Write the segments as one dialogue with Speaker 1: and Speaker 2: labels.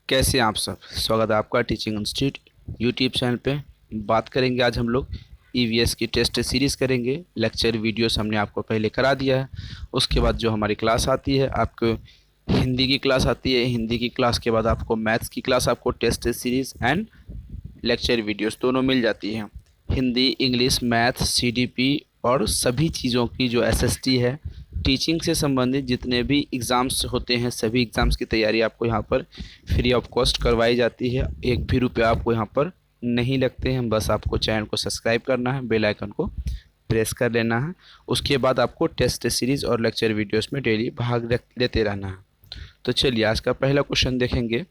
Speaker 1: कैसे हैं आप सब। स्वागत है आपका टीचिंग इंस्टीट्यूट यूट्यूब चैनल पे। बात करेंगे आज हम लोग ईवीएस की टेस्ट सीरीज़ करेंगे। लेक्चर वीडियोस हमने आपको पहले करा दिया है। उसके बाद जो हमारी क्लास आती है आपको हिंदी की क्लास आती है। हिंदी की क्लास के बाद आपको मैथ्स की क्लास, आपको test series and lecture videos दोनों मिल जाती हैं। हिंदी, इंग्लिश, मैथ, सीडीपी और सभी चीज़ों की जो एसएसटी है, टीचिंग से संबंधित जितने भी एग्ज़ाम्स होते हैं, सभी एग्ज़ाम्स की तैयारी आपको यहाँ पर फ्री ऑफ कॉस्ट करवाई जाती है। एक भी रुपया आपको यहाँ पर नहीं लगते हैं। बस आपको चैनल को सब्सक्राइब करना है, बेल आइकन को प्रेस कर लेना है। उसके बाद आपको टेस्ट सीरीज़ और लेक्चर वीडियोस में डेली भाग लेते रहना है। तो चलिए आज का पहला क्वेश्चन देखेंगे।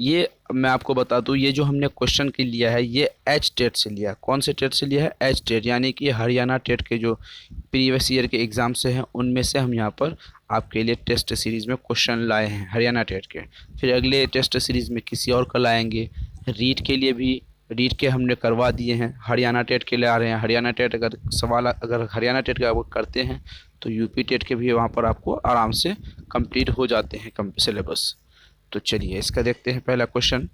Speaker 1: ये मैं आपको बता दूं, ये जो हमने क्वेश्चन की लिया है ये एच टेट से लिया है। कौन से टेट से लिया है? एच टेट, यानी कि हरियाणा टेट के जो प्रीवियस ईयर के एग्ज़ाम से हैं उनमें से हम यहाँ पर आपके लिए टेस्ट सीरीज़ में क्वेश्चन लाए हैं हरियाणा टेट के। फिर अगले टेस्ट सीरीज़ में किसी और का लाएंगे। रीट के लिए भी, रीट के हमने करवा दिए हैं, हरियाणा टेट के लिए आ रहे हैं। हरियाणा टेट अगर सवाल अगर हरियाणा टेट का वो करते हैं तो यूपी टेट के भी वहाँ पर आपको आराम से कंप्लीट हो जाते हैं सिलेबस। तो चलिए इसका देखते हैं पहला क्वेश्चन।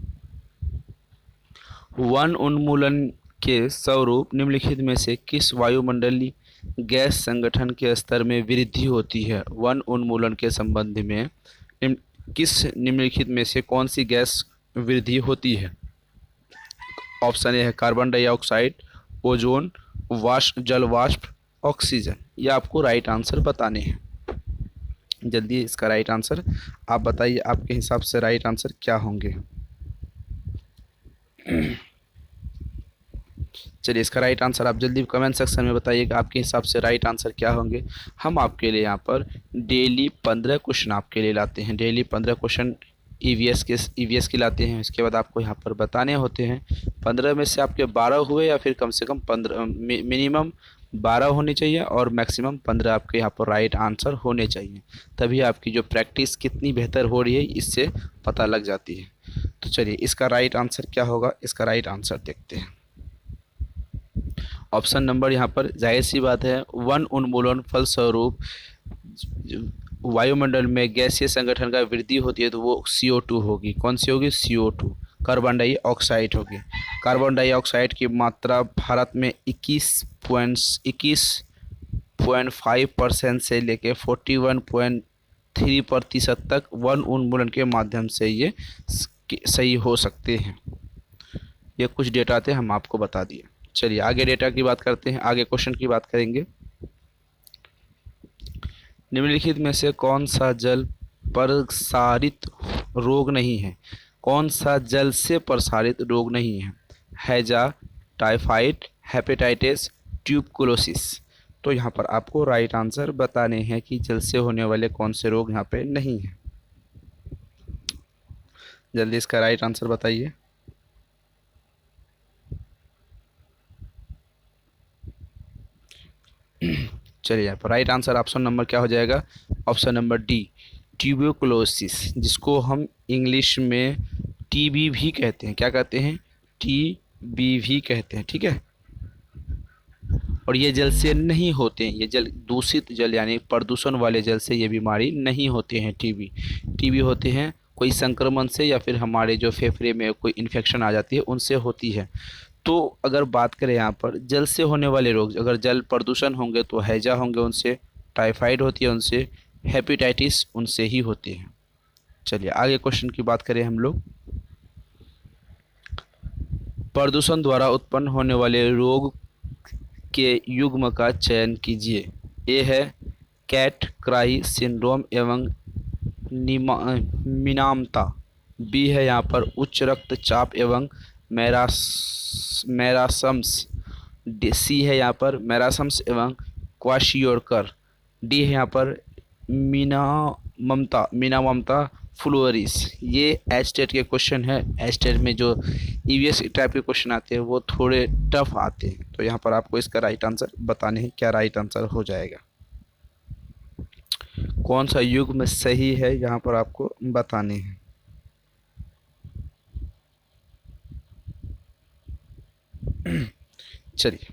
Speaker 1: वन उन्मूलन के स्वरूप निम्नलिखित में से किस वायुमंडलीय गैस संगठन के स्तर में वृद्धि होती है? वन उन्मूलन के संबंध में किस निम्नलिखित में से कौन सी गैस वृद्धि होती है? ऑप्शन ए है कार्बन डाइऑक्साइड, ओजोन, वाष्प, जल वाष्प, ऑक्सीजन। ये आपको राइट आंसर बताने हैं। जल्दी इसका राइट आंसर आप बताइए, आपके हिसाब से राइट आंसर क्या होंगे? चलिए इसका राइट आंसर आप जल्दी कमेंट सेक्शन में बताइएगा, आपके हिसाब से राइट आंसर क्या होंगे। हम आपके लिए यहाँ पर डेली 15 क्वेश्चन आपके लिए लाते हैं। डेली 15 क्वेश्चन ईवीएस के लाते हैं। इसके बाद आपको यहाँ पर बताने होते हैं। 15 में से आपके 12 हुए या फिर कम से कम 15, मिनिमम 12 होने चाहिए और मैक्सिमम 15 आपके यहाँ पर राइट आंसर होने चाहिए। तभी आपकी जो प्रैक्टिस कितनी बेहतर हो रही है इससे पता लग जाती है। तो चलिए इसका राइट आंसर क्या होगा, इसका राइट आंसर देखते हैं। ऑप्शन नंबर यहाँ पर जाहिर सी बात है, वन उन्मूलन फलस्वरूप वायुमंडल में गैसीय संगठन का वृद्धि होती है तो वो CO2 होगी। कौन सी होगी? CO2, कार्बन डाइऑक्साइड होगी। कार्बन डाइऑक्साइड की मात्रा भारत में 21.5% से लेके 41.3% तक वन उन्मूलन के माध्यम से ये सही हो सकते हैं। ये कुछ डेटा थे, हम आपको बता दिए। चलिए आगे डेटा की बात करते हैं, आगे क्वेश्चन की बात करेंगे। निम्नलिखित में से कौन सा जल प्रसारित रोग नहीं है? कौन सा जल से प्रसारित रोग नहीं है? हैजा, टाइफाइड, हेपेटाइटिस, ट्यूबकुलोसिस। तो यहाँ पर आपको राइट आंसर बताने हैं कि जल से होने वाले कौन से रोग यहाँ पे नहीं है। जल्दी इसका राइट आंसर बताइए। चलिए यहाँ पर राइट आंसर ऑप्शन नंबर क्या हो जाएगा? ऑप्शन नंबर डी, ट्यूबरकुलोसिस, जिसको हम इंग्लिश में टीबी भी कहते हैं। क्या कहते हैं? टीबी भी कहते हैं, ठीक है। और ये जल से नहीं होते हैं, ये जल दूषित जल यानी प्रदूषण वाले जल से ये बीमारी नहीं होते हैं। टीबी होते हैं कोई संक्रमण से या फिर हमारे जो फेफड़े में कोई इन्फेक्शन आ जाती है उनसे होती है। तो अगर बात करें यहाँ पर जल से होने वाले रोग, अगर जल प्रदूषण होंगे तो हैजा होंगे उनसे, टाइफाइड होती है उनसे, हेपेटाइटिस उनसे ही होती है। चलिए आगे क्वेश्चन की बात करें हम लोग। प्रदूषण द्वारा उत्पन्न होने वाले रोग के युग्म का चयन कीजिए। ए है कैट क्राई सिंड्रोम एवं मिनामता। बी है यहाँ पर उच्च रक्तचाप एवं मैरासम्स। सी है यहाँ पर मैरासम्स एवं क्वाशियोरकर। डी है यहाँ पर मीनामता फ्लोरिस। ये एच टेट के क्वेश्चन है। एच टेट में जो ईवीएस टाइप के क्वेश्चन आते हैं वो थोड़े टफ आते हैं। तो यहाँ पर आपको इसका राइट आंसर बताने हैं, क्या राइट आंसर हो जाएगा, कौन सा युग में सही है, यहाँ पर आपको बताने हैं। चलिए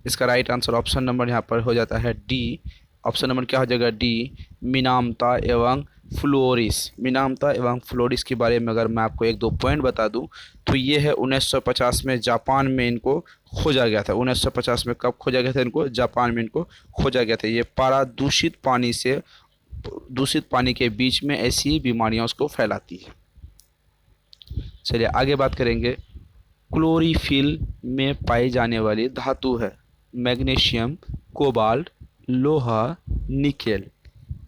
Speaker 1: इसका राइट आंसर ऑप्शन नंबर यहाँ पर हो जाता है डी। ऑप्शन नंबर क्या हो जाएगा? डी, मिनामता एवं फ्लोरिस, मिनामता एवं फ्लोरिस के बारे में अगर मैं आपको एक दो पॉइंट बता दूं तो ये है 1950 में जापान में इनको खोजा गया था। 1950 में कब खोजा गया था इनको? जापान में इनको खोजा गया था। ये पारा दूषित पानी के बीच में ऐसी बीमारियां उसको फैलाती है। चलिए आगे बात करेंगे। क्लोरीफिल में पाई जाने वाली धातु है मैग्नीशियम, कोबाल्ट, लोहा, निकेल।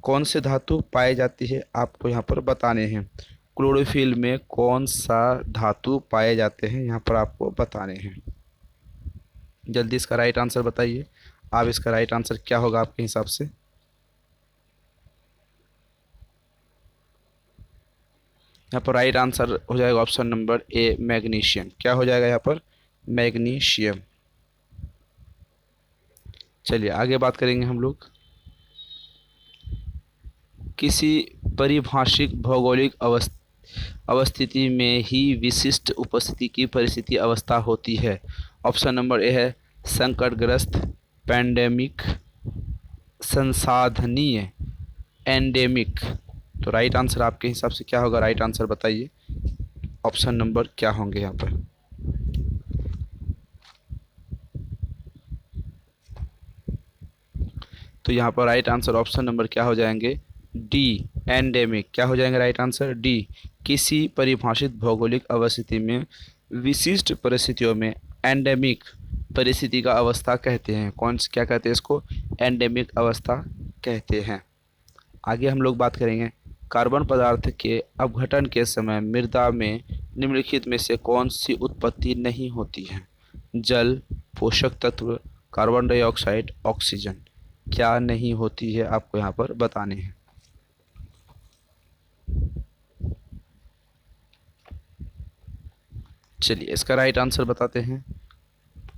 Speaker 1: कौन से धातु पाए जाती है आपको यहाँ पर बताने हैं। क्लोरोफिल में कौन सा धातु पाए जाते हैं यहाँ पर आपको बताने हैं। जल्दी इसका राइट आंसर बताइए। आप इसका राइट आंसर क्या होगा आपके हिसाब से? यहाँ पर राइट आंसर हो जाएगा ऑप्शन नंबर ए, मैग्नीशियम। क्या हो जाएगा यहाँ पर? मैग्नीशियम। चलिए आगे बात करेंगे हम लोग। किसी परिभाषिक भौगोलिक अवस्थिति में ही विशिष्ट उपस्थिति की परिस्थिति अवस्था होती है। ऑप्शन नंबर ए है संकटग्रस्त, पैंडेमिक, संसाधनीय, एंडेमिक। तो राइट आंसर आपके हिसाब से क्या होगा? राइट आंसर बताइए। ऑप्शन नंबर क्या होंगे यहाँ पर? तो यहाँ पर राइट आंसर ऑप्शन नंबर क्या हो जाएंगे? D, endemic. क्या हो जाएंगे राइट आंसर? डी। किसी परिभाषित भौगोलिक अवस्थिति में विशिष्ट परिस्थितियों में एंडेमिक परिस्थिति का अवस्था कहते हैं। क्या कहते हैं इसको? एंडेमिक अवस्था कहते हैं। आगे हम लोग बात करेंगे कार्बन पदार्थ के अपघटन के समय मृदा में निम्नलिखित में से कौन सी उत्पत्ति नहीं होती है? जल, पोषक तत्व, कार्बन डाइऑक्साइड, ऑक्सीजन। क्या नहीं होती है आपको यहाँ पर बताने हैं। चलिए इसका राइट आंसर बताते हैं।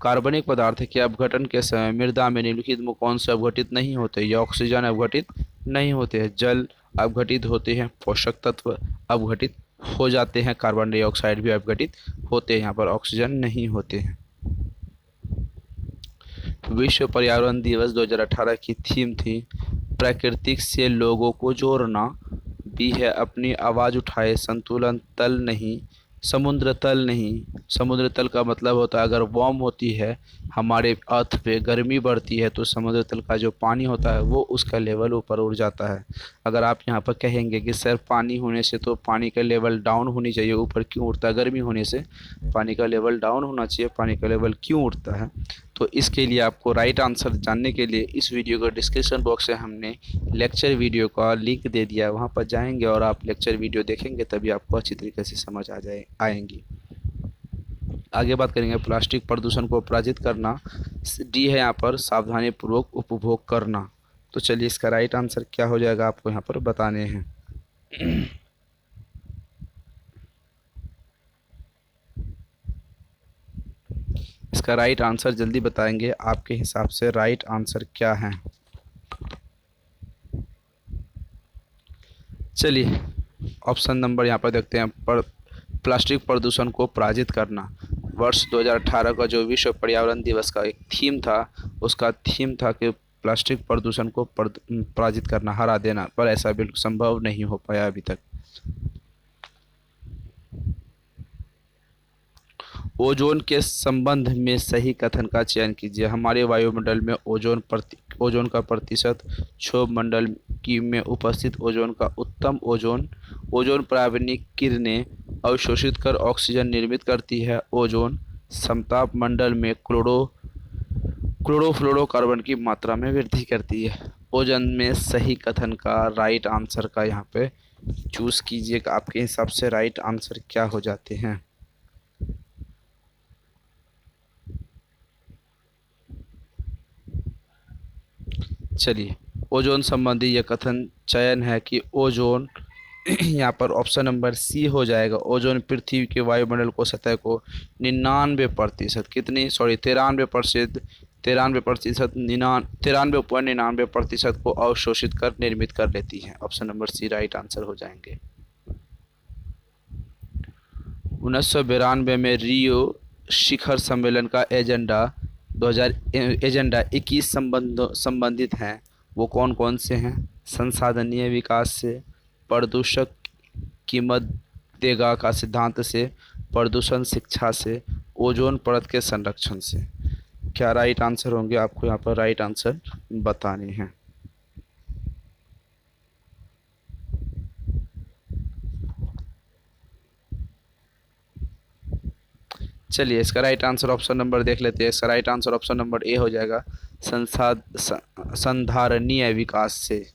Speaker 1: कार्बनिक पदार्थ के अपघटन के समय मृदा में निम्नलिखित में कौन से अपघटित नहीं होते? ये ऑक्सीजन अपघटित नहीं होते हैं, जल अपघटित होते हैं, पोषक तत्व अपघटित हो जाते हैं, कार्बन डाइऑक्साइड भी अपघटित होते हैं, यहाँ पर ऑक्सीजन नहीं होते हैं। विश्व पर्यावरण दिवस 2018 की थीम थी प्रकृति से लोगों को जोड़ना। बी है अपनी आवाज़ उठाए, संतुलन तल नहीं, समुद्र तल नहीं। समुद्र तल का मतलब होता है अगर वार्म होती है हमारे अर्थ पे, गर्मी बढ़ती है तो समुद्र तल का जो पानी होता है वो उसका लेवल ऊपर उड़ जाता है। अगर आप यहाँ पर कहेंगे कि सर पानी होने से तो पानी का लेवल डाउन होनी चाहिए, ऊपर क्यों उड़ता है? गर्मी होने से पानी का लेवल डाउन होना चाहिए, पानी का लेवल क्यों उड़ता है? तो इसके लिए आपको राइट आंसर जानने के लिए इस वीडियो का डिस्क्रिप्शन बॉक्स में हमने लेक्चर वीडियो का लिंक दे दिया है, वहाँ पर जाएंगे और आप लेक्चर वीडियो देखेंगे तभी आपको अच्छी तरीके से समझ आएंगी। आगे बात करेंगे प्लास्टिक प्रदूषण को पराजित करना। डी है यहाँ पर सावधानी पूर्वक उपभोग करना। तो चलिए इसका राइट आंसर क्या हो जाएगा आपको यहाँ पर बताने हैं। इसका राइट आंसर जल्दी बताएंगे, आपके हिसाब से राइट आंसर क्या है? चलिए ऑप्शन नंबर यहाँ पर देखते हैं। प्लास्टिक प्रदूषण को पराजित करना। वर्ष 2018 का जो विश्व पर्यावरण दिवस का एक थीम था, उसका थीम था कि प्लास्टिक प्रदूषण को पराजित करना, हरा देना, पर ऐसा बिल्कुल संभव नहीं हो पाया अभी तक। ओजोन के संबंध में सही कथन का चयन कीजिए। हमारे वायुमंडल में ओजोन का प्रतिशत, क्षोभ मंडल में उपस्थित ओजोन का उत्तम ओजोन पराबैंगनी किरणें अवशोषित कर ऑक्सीजन निर्मित करती है। ओजोन समताप मंडल में क्लोरोफ्लोरोकार्बन की मात्रा में वृद्धि करती है। ओजोन में सही कथन का राइट आंसर का यहाँ पे चूज कीजिए। आपके हिसाब से राइट आंसर क्या हो जाते हैं? चलिए ओजोन संबंधी यह कथन चयन है कि ओजोन यहाँ पर ऑप्शन नंबर सी हो जाएगा। ओजोन पृथ्वी के वायुमंडल को सतह को 93% कितनी 93.99% को अवशोषित कर निर्मित कर लेती है। Option number C right answer हो जाएंगे। 1992 में रियो शिखर सम्मेलन का एजेंडा 21 संबंधित हैं। वो कौन कौन से हैं? संसाधनीय विकास से, प्रदूषक कीमत देगा का सिद्धांत से, प्रदूषण शिक्षा से, ओजोन परत के संरक्षण से। क्या राइट आंसर होंगे, आपको यहाँ पर राइट आंसर बताने हैं। चलिए इसका राइट आंसर ऑप्शन नंबर देख लेते हैं। इसका right answer option number A हो जाएगा, संधारणीय विकास से।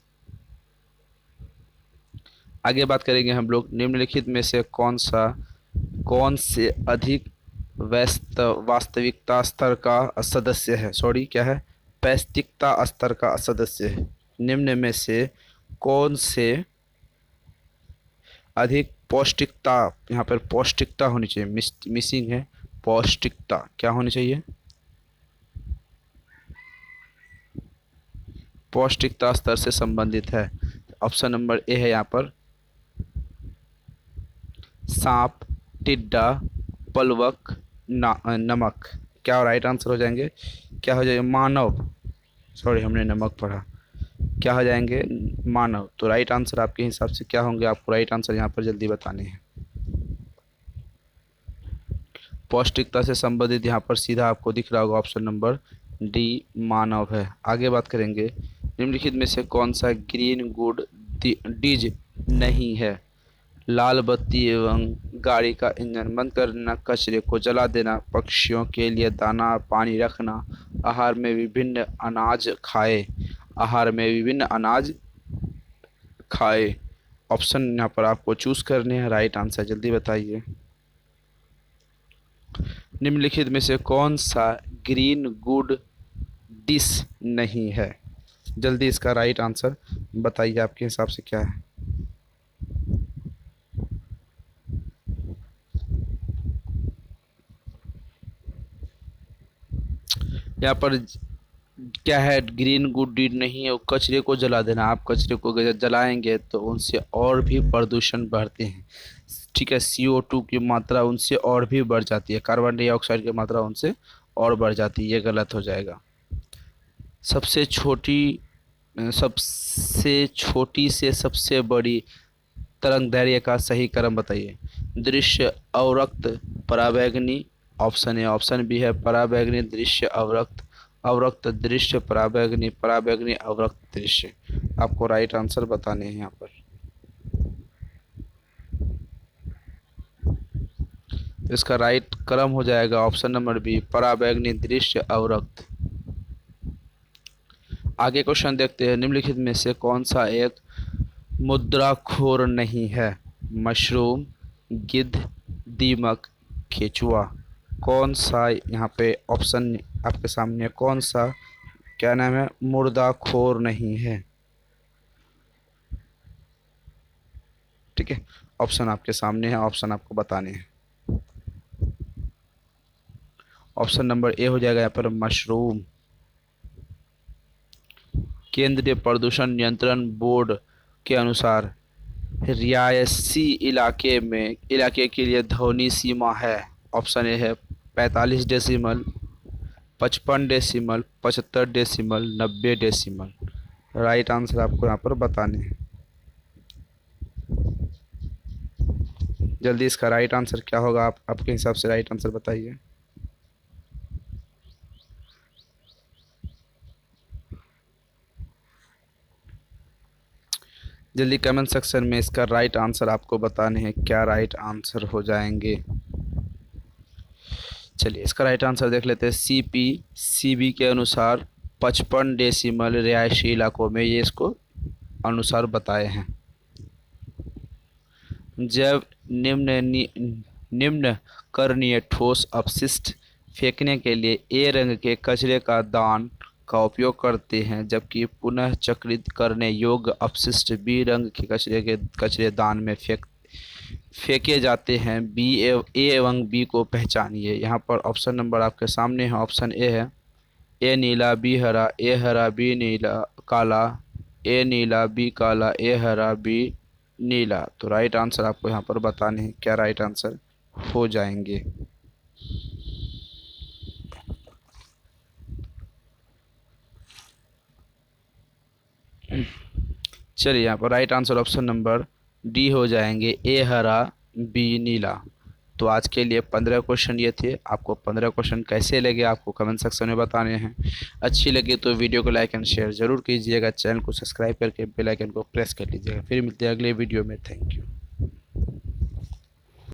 Speaker 1: आगे बात करेंगे हम लोग, निम्नलिखित में से कौन से अधिक वास्तविकता स्तर का सदस्य है, सॉरी क्या है, पौष्टिकता स्तर का सदस्य है। निम्न में से कौन से अधिक पौष्टिकता, यहाँ पर पौष्टिकता होनी चाहिए, मिसिंग है, पौष्टिकता क्या होनी चाहिए, पौष्टिकता स्तर से संबंधित है। ऑप्शन नंबर ए है यहाँ पर सांप, टिड्डा, पलवक, नमक। क्या राइट आंसर हो जाएंगे, क्या हो जाएगा, मानव, सॉरी हमने नमक पढ़ा, क्या हो जाएंगे, मानव। तो राइट आंसर आपके हिसाब से क्या होंगे, आपको राइट आंसर यहाँ पर जल्दी बताने हैं। पौष्टिकता से संबंधित यहाँ पर सीधा आपको दिख रहा होगा ऑप्शन नंबर डी मानव है। आगे बात करेंगे, निम्नलिखित में से कौन सा ग्रीन गुड डीज नहीं है, लाल बत्ती एवं गाड़ी का इंजन बंद करना, कचरे को जला देना, पक्षियों के लिए दाना पानी रखना, आहार में विभिन्न अनाज खाए, आहार में विभिन्न अनाज खाए। ऑप्शन यहाँ पर आपको चूज करने हैं, राइट आंसर जल्दी बताइए। निम्नलिखित में से कौन सा ग्रीन गुड डिश नहीं है, जल्दी इसका राइट आंसर बताइए, आपके हिसाब से क्या है। यहाँ पर क्या है, ग्रीन गुड डीड नहीं है, वो कचरे को जला देना। आप कचरे को जलाएंगे तो उनसे और भी प्रदूषण बढ़ते हैं, ठीक है, CO2 की मात्रा उनसे और भी बढ़ जाती है, कार्बन डाइऑक्साइड की मात्रा उनसे और बढ़ जाती है, ये गलत हो जाएगा। सबसे छोटी से सबसे बड़ी तरंग दैर्घ्य का सही क्रम बताइए। दृश्य, अवरक्त, पराबैंगनी। ऑप्शन ए ऑप्शन बी है पराबैंगनी, दृश्य, अवरक्त, अवरक्त दृश्य, पराबैंगनी, पराबैंगनी अवरक्त दृश्य। आपको राइट आंसर बताने हैं यहाँ पर। इसका राइट क्रम हो जाएगा ऑप्शन नंबर बी, पराबैंगनी, दृश्य, अवरक्त। आगे क्वेश्चन देखते हैं, निम्नलिखित में से कौन सा एक मुद्राखोर नहीं है, मशरूम, गिद्ध, दीमक, केचुआ। कौन सा यहाँ पे ऑप्शन आपके सामने, कौन सा क्या नाम है, मुर्दाखोर नहीं है, ठीक है, ऑप्शन आपके सामने है, ऑप्शन आपको बताने हैं। ऑप्शन नंबर ए हो जाएगा यहाँ पर मशरूम। केंद्रीय प्रदूषण नियंत्रण बोर्ड के अनुसार रियायती इलाके के लिए ध्वनि सीमा है। ऑप्शन ए है 45 decimal, 55 decimal, 75 decimal, 90 decimal. Right answer आपको यहाँ पर बताने हैं, जल्दी इसका राइट आंसर क्या होगा, आप आपके हिसाब से राइट आंसर बताइए। जल्दी कमेंट सेक्शन में इसका राइट आंसर आपको बताने हैं, क्या राइट आंसर हो जाएंगे। चलिए इसका राइट आंसर देख लेते हैं। CPCB के अनुसार 55 डेसिमल रिहायशी इलाकों में, ये इसको अनुसार बताए हैं। जब निम्न करणीय ठोस अपशिष्ट फेंकने के लिए ए रंग के कचरे का दान का उपयोग करते हैं, जबकि पुनः चक्रित करने योग्य अपशिष्ट बी रंग के कचरेदान में फेंके जाते हैं। ए एवं बी को पहचानिए। यहाँ पर ऑप्शन नंबर आपके सामने है। ऑप्शन ए है ए नीला बी हरा, ए हरा बी नीला काला, ए नीला बी काला, ए हरा बी नीला। तो राइट आंसर आपको यहाँ पर बताने हैं, क्या राइट आंसर हो जाएंगे। चलिए यहाँ पर right answer option number D हो जाएंगे ए हरा बी नीला। तो आज के लिए 15 क्वेश्चन ये थे। आपको 15 क्वेश्चन कैसे लगे आपको कमेंट सेक्शन में बताने हैं। अच्छी लगे तो वीडियो को लाइक एंड शेयर ज़रूर कीजिएगा। चैनल को सब्सक्राइब करके बेल आइकन को प्रेस कर लीजिएगा। फिर मिलते हैं अगले वीडियो में। Thank you.